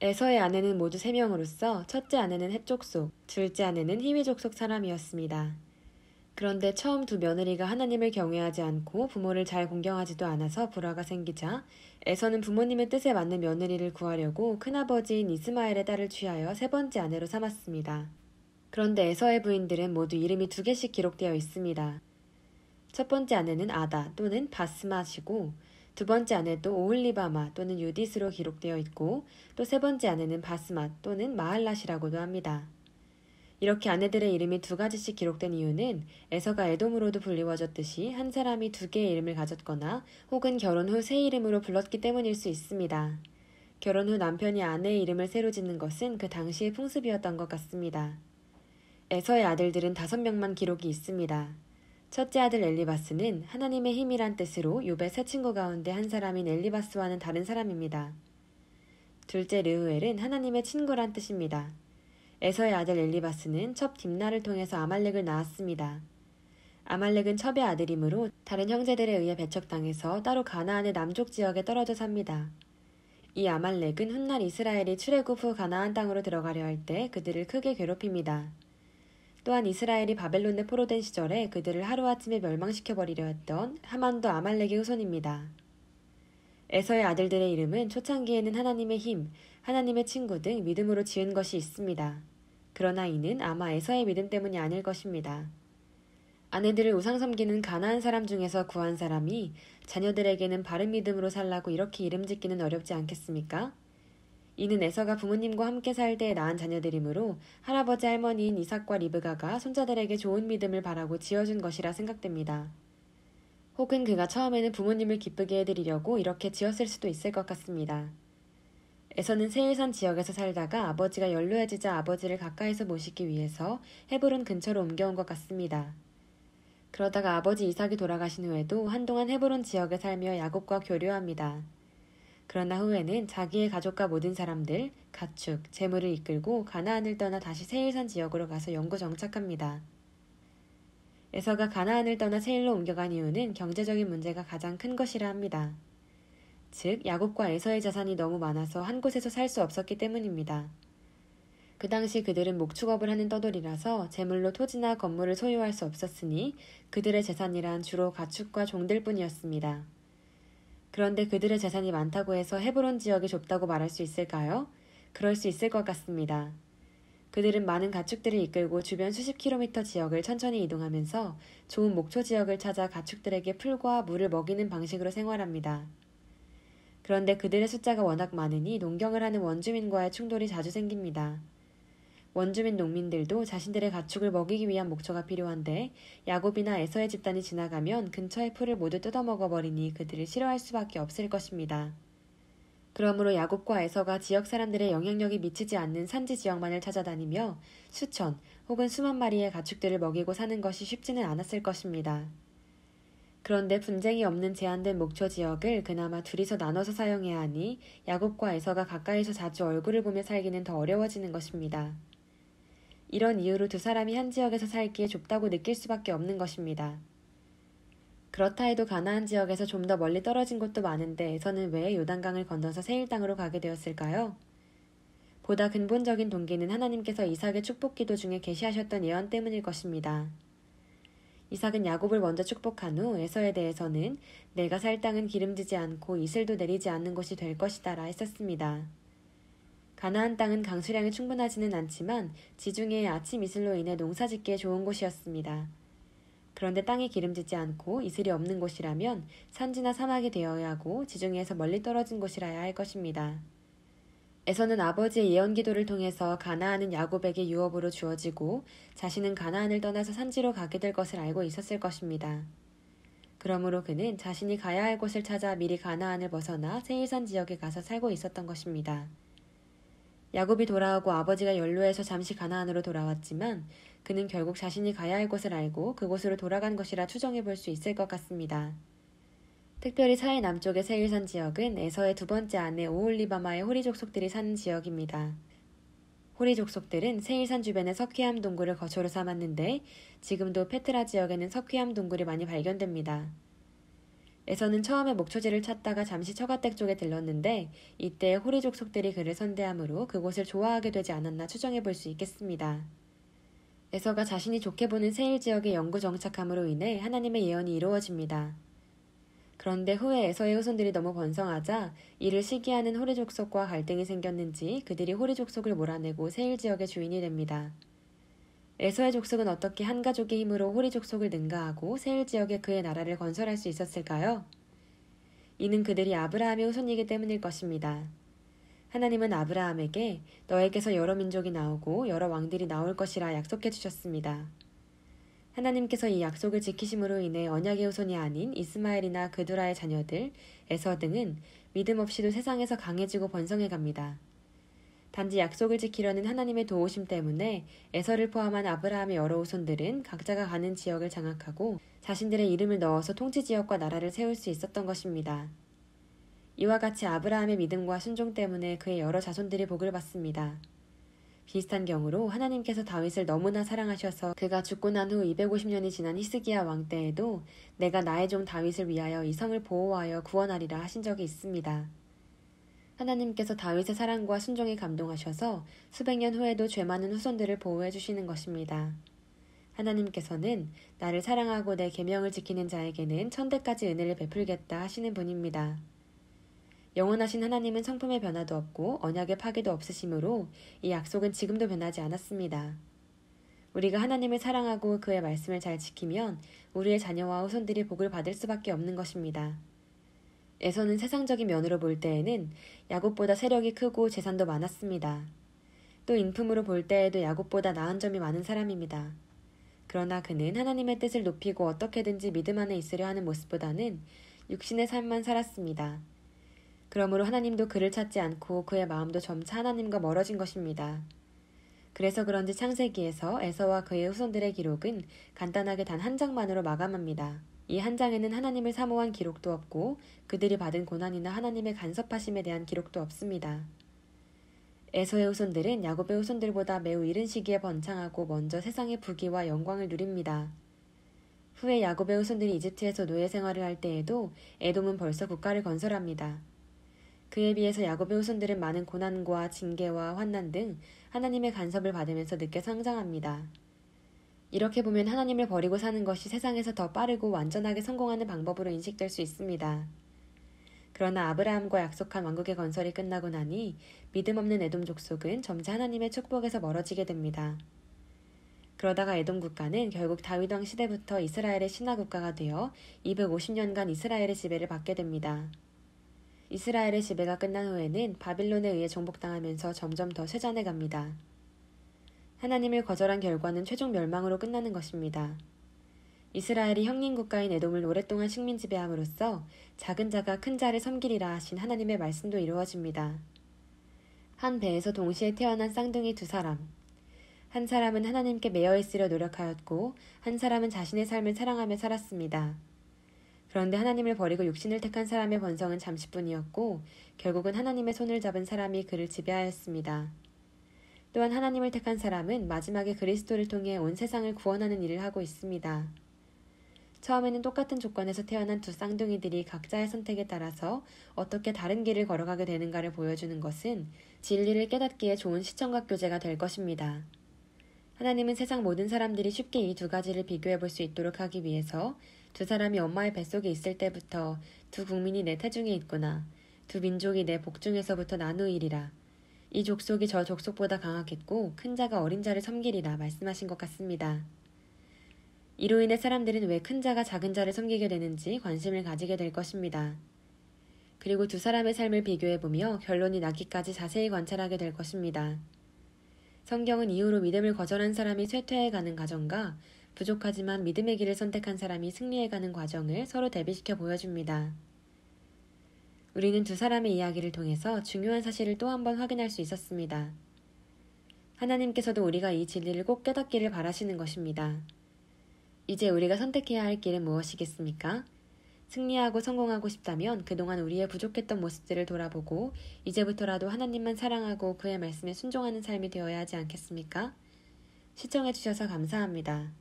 에서의 아내는 모두 3명으로서 첫째 아내는 헷 족속, 둘째 아내는 히위 족속 사람이었습니다. 그런데 처음 두 며느리가 하나님을 경외하지 않고 부모를 잘 공경하지도 않아서 불화가 생기자 에서는 부모님의 뜻에 맞는 며느리를 구하려고 큰아버지인 이스마엘의 딸을 취하여 세 번째 아내로 삼았습니다. 그런데 에서의 부인들은 모두 이름이 2개씩 기록되어 있습니다. 첫 번째 아내는 아다 또는 바스맛이고 두 번째 아내도 오홀리바마 또는 유디스로 기록되어 있고 또 세 번째 아내는 바스맛 또는 마할랏이라고도 합니다. 이렇게 아내들의 이름이 2가지씩 기록된 이유는 에서가 에돔으로도 불리워졌듯이 한 사람이 2개의 이름을 가졌거나 혹은 결혼 후 새 이름으로 불렀기 때문일 수 있습니다. 결혼 후 남편이 아내의 이름을 새로 짓는 것은 그 당시의 풍습이었던 것 같습니다. 에서의 아들들은 5명만 기록이 있습니다. 첫째 아들 엘리바스는 하나님의 힘이란 뜻으로 욥의 세 친구 가운데 한 사람인 엘리바스와는 다른 사람입니다. 둘째 르우엘은 하나님의 친구란 뜻입니다. 에서의 아들 엘리바스는 첩 딥나를 통해서 아말렉을 낳았습니다. 아말렉은 첩의 아들이므로 다른 형제들에 의해 배척당해서 따로 가나안의 남쪽 지역에 떨어져 삽니다. 이 아말렉은 훗날 이스라엘이 출애굽 후 가나안 땅으로 들어가려 할 때 그들을 크게 괴롭힙니다. 또한 이스라엘이 바벨론에 포로된 시절에 그들을 하루아침에 멸망시켜버리려 했던 하만도 아말렉의 후손입니다. 에서의 아들들의 이름은 초창기에는 하나님의 힘, 하나님의 친구 등 믿음으로 지은 것이 있습니다. 그러나 이는 아마 에서의 믿음 때문이 아닐 것입니다. 아내들을 우상 섬기는 가나안 사람 중에서 구한 사람이 자녀들에게는 바른 믿음으로 살라고 이렇게 이름 짓기는 어렵지 않겠습니까? 이는 에서가 부모님과 함께 살 때 낳은 자녀들이므로 할아버지 할머니인 이삭과 리브가가 손자들에게 좋은 믿음을 바라고 지어준 것이라 생각됩니다. 혹은 그가 처음에는 부모님을 기쁘게 해드리려고 이렇게 지었을 수도 있을 것 같습니다. 에서는 세일산 지역에서 살다가 아버지가 연로해지자 아버지를 가까이서 모시기 위해서 헤브론 근처로 옮겨온 것 같습니다. 그러다가 아버지 이삭이 돌아가신 후에도 한동안 헤브론 지역에 살며 야곱과 교류합니다. 그러나 후에는 자기의 가족과 모든 사람들, 가축, 재물을 이끌고 가나안을 떠나 다시 세일산 지역으로 가서 영구 정착합니다. 에서가 가나안을 떠나 세일로 옮겨간 이유는 경제적인 문제가 가장 큰 것이라 합니다. 즉, 야곱과 에서의 자산이 너무 많아서 한 곳에서 살 수 없었기 때문입니다. 그 당시 그들은 목축업을 하는 떠돌이라서 재물로 토지나 건물을 소유할 수 없었으니 그들의 재산이란 주로 가축과 종들 뿐이었습니다. 그런데 그들의 재산이 많다고 해서 헤브론 지역이 좁다고 말할 수 있을까요? 그럴 수 있을 것 같습니다. 그들은 많은 가축들을 이끌고 주변 수십 킬로미터 지역을 천천히 이동하면서 좋은 목초 지역을 찾아 가축들에게 풀과 물을 먹이는 방식으로 생활합니다. 그런데 그들의 숫자가 워낙 많으니 농경을 하는 원주민과의 충돌이 자주 생깁니다. 원주민 농민들도 자신들의 가축을 먹이기 위한 목초가 필요한데 야곱이나 에서의 집단이 지나가면 근처의 풀을 모두 뜯어먹어버리니 그들을 싫어할 수밖에 없을 것입니다. 그러므로 야곱과 에서가 지역 사람들의 영향력이 미치지 않는 산지 지역만을 찾아다니며 수천 혹은 수만 마리의 가축들을 먹이고 사는 것이 쉽지는 않았을 것입니다. 그런데 분쟁이 없는 제한된 목초 지역을 그나마 둘이서 나눠서 사용해야 하니 야곱과 에서가 가까이서 자주 얼굴을 보며 살기는 더 어려워지는 것입니다. 이런 이유로 두 사람이 한 지역에서 살기에 좁다고 느낄 수밖에 없는 것입니다. 그렇다 해도 가나안 지역에서 좀 더 멀리 떨어진 곳도 많은데 에서는 왜 요단강을 건너서 세일 땅으로 가게 되었을까요? 보다 근본적인 동기는 하나님께서 이삭의 축복 기도 중에 계시하셨던 예언 때문일 것입니다. 이삭은 야곱을 먼저 축복한 후 에서에 대해서는 내가 살 땅은 기름지지 않고 이슬도 내리지 않는 곳이 될 것이다라 했었습니다. 가나안 땅은 강수량이 충분하지는 않지만 지중해의 아침 이슬로 인해 농사짓기에 좋은 곳이었습니다. 그런데 땅이 기름지지 않고 이슬이 없는 곳이라면 산지나 사막이 되어야 하고 지중해에서 멀리 떨어진 곳이라야 할 것입니다. 에서는 아버지의 예언 기도를 통해서 가나안은 야곱에게 유업으로 주어지고 자신은 가나안을 떠나서 산지로 가게 될 것을 알고 있었을 것입니다. 그러므로 그는 자신이 가야 할 곳을 찾아 미리 가나안을 벗어나 세일산 지역에 가서 살고 있었던 것입니다. 야곱이 돌아오고 아버지가 연로해서 잠시 가나안으로 돌아왔지만 그는 결국 자신이 가야 할 곳을 알고 그곳으로 돌아간 것이라 추정해 볼 수 있을 것 같습니다. 특별히 사해 남쪽의 세일산 지역은 에서의 두 번째 아내 오홀리바마의 호리 족속들이 사는 지역입니다. 호리 족속들은 세일산 주변의 석회암 동굴을 거처로 삼았는데 지금도 페트라 지역에는 석회암 동굴이 많이 발견됩니다. 에서는 처음에 목초지를 찾다가 잠시 처가댁 쪽에 들렀는데 이때 호리 족속들이 그를 선대하므로 그곳을 좋아하게 되지 않았나 추정해 볼 수 있겠습니다. 에서가 자신이 좋게 보는 세일 지역에 영구 정착함으로 인해 하나님의 예언이 이루어집니다. 그런데 후에 에서의 후손들이 너무 번성하자 이를 시기하는 호리 족속과 갈등이 생겼는지 그들이 호리 족속을 몰아내고 세일 지역의 주인이 됩니다. 에서의 족속은 어떻게 한 가족의 힘으로 호리 족속을 능가하고 세일 지역에 그의 나라를 건설할 수 있었을까요? 이는 그들이 아브라함의 후손이기 때문일 것입니다. 하나님은 아브라함에게 너에게서 여러 민족이 나오고 여러 왕들이 나올 것이라 약속해 주셨습니다. 하나님께서 이 약속을 지키심으로 인해 언약의 후손이 아닌 이스마엘이나 그두라의 자녀들, 에서 등은 믿음 없이도 세상에서 강해지고 번성해 갑니다. 단지 약속을 지키려는 하나님의 도우심 때문에 에서를 포함한 아브라함의 여러 후손들은 각자가 가는 지역을 장악하고 자신들의 이름을 넣어서 통치 지역과 나라를 세울 수 있었던 것입니다. 이와 같이 아브라함의 믿음과 순종 때문에 그의 여러 자손들이 복을 받습니다. 비슷한 경우로 하나님께서 다윗을 너무나 사랑하셔서 그가 죽고 난 후 250년이 지난 히스기야 왕 때에도 내가 나의 종 다윗을 위하여 이 성을 보호하여 구원하리라 하신 적이 있습니다. 하나님께서 다윗의 사랑과 순종에 감동하셔서 수백 년 후에도 죄 많은 후손들을 보호해 주시는 것입니다. 하나님께서는 나를 사랑하고 내 계명을 지키는 자에게는 천대까지 은혜를 베풀겠다 하시는 분입니다. 영원하신 하나님은 성품의 변화도 없고 언약의 파괴도 없으시므로 이 약속은 지금도 변하지 않았습니다. 우리가 하나님을 사랑하고 그의 말씀을 잘 지키면 우리의 자녀와 후손들이 복을 받을 수밖에 없는 것입니다. 에서는 세상적인 면으로 볼 때에는 야곱보다 세력이 크고 재산도 많았습니다. 또 인품으로 볼 때에도 야곱보다 나은 점이 많은 사람입니다. 그러나 그는 하나님의 뜻을 높이고 어떻게든지 믿음 안에 있으려 하는 모습보다는 육신의 삶만 살았습니다. 그러므로 하나님도 그를 찾지 않고 그의 마음도 점차 하나님과 멀어진 것입니다. 그래서 그런지 창세기에서 에서와 그의 후손들의 기록은 간단하게 단 한 장만으로 마감합니다. 이 한 장에는 하나님을 사모한 기록도 없고 그들이 받은 고난이나 하나님의 간섭하심에 대한 기록도 없습니다. 에서의 후손들은 야곱의 후손들보다 매우 이른 시기에 번창하고 먼저 세상의 부귀와 영광을 누립니다. 후에 야곱의 후손들이 이집트에서 노예 생활을 할 때에도 에돔은 벌써 국가를 건설합니다. 그에 비해서 야곱의 후손들은 많은 고난과 징계와 환난 등 하나님의 간섭을 받으면서 늦게 성장합니다. 이렇게 보면 하나님을 버리고 사는 것이 세상에서 더 빠르고 완전하게 성공하는 방법으로 인식될 수 있습니다. 그러나 아브라함과 약속한 왕국의 건설이 끝나고 나니 믿음 없는 에돔 족속은 점차 하나님의 축복에서 멀어지게 됩니다. 그러다가 에돔 국가는 결국 다윗 왕 시대부터 이스라엘의 신하 국가가 되어 250년간 이스라엘의 지배를 받게 됩니다. 이스라엘의 지배가 끝난 후에는 바빌론에 의해 정복당하면서 점점 더 쇠잔해 갑니다. 하나님을 거절한 결과는 최종 멸망으로 끝나는 것입니다. 이스라엘이 형님 국가인 에돔을 오랫동안 식민 지배함으로써 작은 자가 큰 자를 섬기리라 하신 하나님의 말씀도 이루어집니다. 한 배에서 동시에 태어난 쌍둥이 두 사람. 한 사람은 하나님께 매여 있으려 노력하였고 한 사람은 자신의 삶을 사랑하며 살았습니다. 그런데 하나님을 버리고 육신을 택한 사람의 번성은 잠시뿐이었고 결국은 하나님의 손을 잡은 사람이 그를 지배하였습니다. 또한 하나님을 택한 사람은 마지막에 그리스도를 통해 온 세상을 구원하는 일을 하고 있습니다. 처음에는 똑같은 조건에서 태어난 두 쌍둥이들이 각자의 선택에 따라서 어떻게 다른 길을 걸어가게 되는가를 보여주는 것은 진리를 깨닫기에 좋은 시청각 교재가 될 것입니다. 하나님은 세상 모든 사람들이 쉽게 이 두 가지를 비교해 볼 수 있도록 하기 위해서 두 사람이 엄마의 뱃속에 있을 때부터 두 국민이 내 태중에 있구나, 두 민족이 내 복중에서부터 나누이리라, 이 족속이 저 족속보다 강하겠고 큰 자가 어린 자를 섬기리라 말씀하신 것 같습니다. 이로 인해 사람들은 왜 큰 자가 작은 자를 섬기게 되는지 관심을 가지게 될 것입니다. 그리고 두 사람의 삶을 비교해보며 결론이 나기까지 자세히 관찰하게 될 것입니다. 성경은 이후로 믿음을 거절한 사람이 쇠퇴해가는 과정과 부족하지만 믿음의 길을 선택한 사람이 승리해가는 과정을 서로 대비시켜 보여줍니다. 우리는 두 사람의 이야기를 통해서 중요한 사실을 또 한 번 확인할 수 있었습니다. 하나님께서도 우리가 이 진리를 꼭 깨닫기를 바라시는 것입니다. 이제 우리가 선택해야 할 길은 무엇이겠습니까? 승리하고 성공하고 싶다면 그동안 우리의 부족했던 모습들을 돌아보고 이제부터라도 하나님만 사랑하고 그의 말씀에 순종하는 삶이 되어야 하지 않겠습니까? 시청해주셔서 감사합니다.